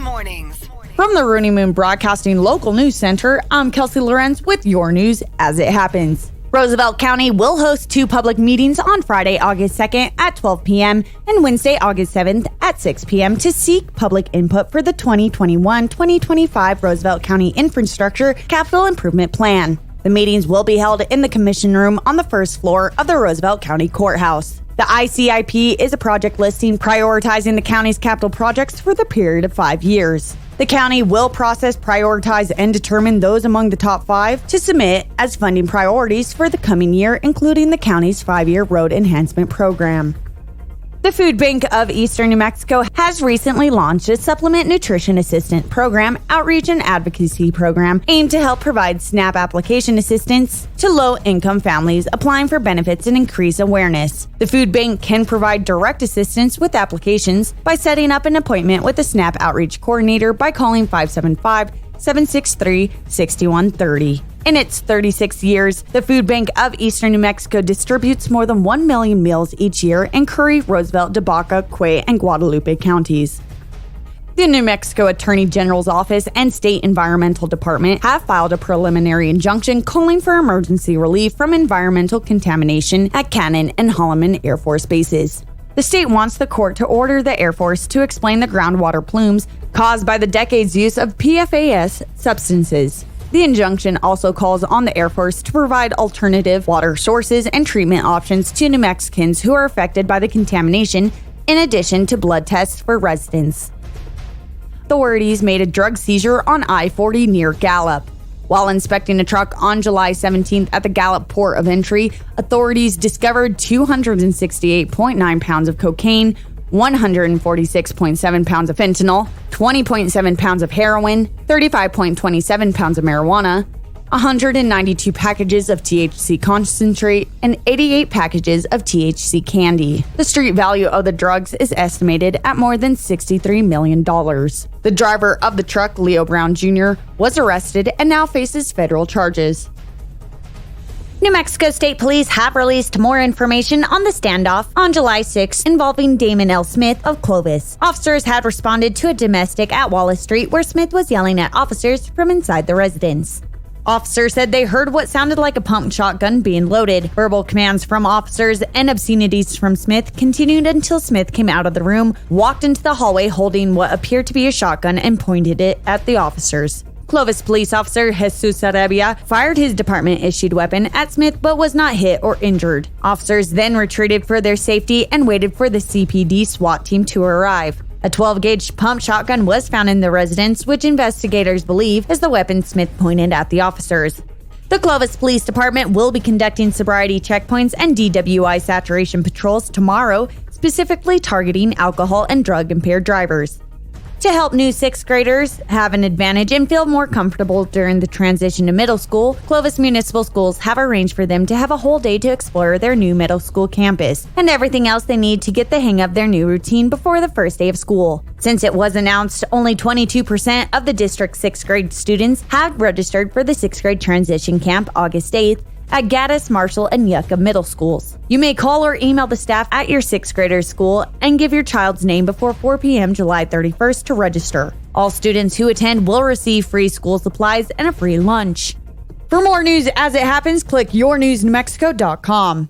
Mornings. From the Rooney Moon Broadcasting Local News Center, I'm Kelsey Lorenz with your news as it happens. Roosevelt County will host two public meetings on Friday, August 2nd at 12 p.m. and Wednesday, August 7th at 6 p.m. to seek public input for the 2021-2025 Roosevelt County Infrastructure Capital Improvement Plan. The meetings will be held in the commission room on the first floor of the Roosevelt County Courthouse. The ICIP is a project listing prioritizing the county's capital projects for the period of 5 years. The county will process, prioritize, and determine those among the top 5 to submit as funding priorities for the coming year, including the county's 5-year road enhancement program. The Food Bank of Eastern New Mexico has recently launched a Supplement Nutrition Assistant Program outreach and advocacy program aimed to help provide SNAP application assistance to low-income families applying for benefits and increase awareness. The Food Bank can provide direct assistance with applications by setting up an appointment with a SNAP outreach coordinator by calling 575-763-6130. In its 36 years, the Food Bank of Eastern New Mexico distributes more than 1 million meals each year in Curry, Roosevelt, DeBaca, Quay, and Guadalupe counties. The New Mexico Attorney General's Office and State Environmental Department have filed a preliminary injunction calling for emergency relief from environmental contamination at Cannon and Holloman Air Force bases. The state wants the court to order the Air Force to explain the groundwater plumes caused by the decades' use of PFAS substances. The injunction also calls on the Air Force to provide alternative water sources and treatment options to New Mexicans who are affected by the contamination, in addition to blood tests for residents. Authorities made a drug seizure on I-40 near Gallup. While inspecting a truck on July 17th at the Gallup port of entry, authorities discovered 268.9 pounds of cocaine, 146.7 pounds of fentanyl, 20.7 pounds of heroin, 35.27 pounds of marijuana, 192 packages of THC concentrate, and 88 packages of THC candy. The street value of the drugs is estimated at more than $63 million. The driver of the truck, Leo Brown Jr., was arrested and now faces federal charges. New Mexico State Police have released more information on the standoff on July 6 involving Damon L. Smith of Clovis. Officers had responded to a domestic at Wallace Street where Smith was yelling at officers from inside the residence. Officers said they heard what sounded like a pump shotgun being loaded. Verbal commands from officers and obscenities from Smith continued until Smith came out of the room, walked into the hallway holding what appeared to be a shotgun, and pointed it at the officers. Clovis police officer Jesus Arabia fired his department-issued weapon at Smith but was not hit or injured. Officers then retreated for their safety and waited for the CPD SWAT team to arrive. A 12-gauge pump shotgun was found in the residence, which investigators believe is the weapon Smith pointed at the officers. The Clovis Police Department will be conducting sobriety checkpoints and DWI saturation patrols tomorrow, specifically targeting alcohol and drug-impaired drivers. To help new 6th graders have an advantage and feel more comfortable during the transition to middle school, Clovis Municipal Schools have arranged for them to have a whole day to explore their new middle school campus and everything else they need to get the hang of their new routine before the first day of school. Since it was announced only 22% of the district's 6th grade students have registered for the 6th grade transition camp August 8th, at Gaddis, Marshall, and Yucca middle schools. You may call or email the staff at your 6th grader's school and give your child's name before 4 p.m. July 31st to register. All students who attend will receive free school supplies and a free lunch. For more news as it happens, click yournewsnewmexico.com.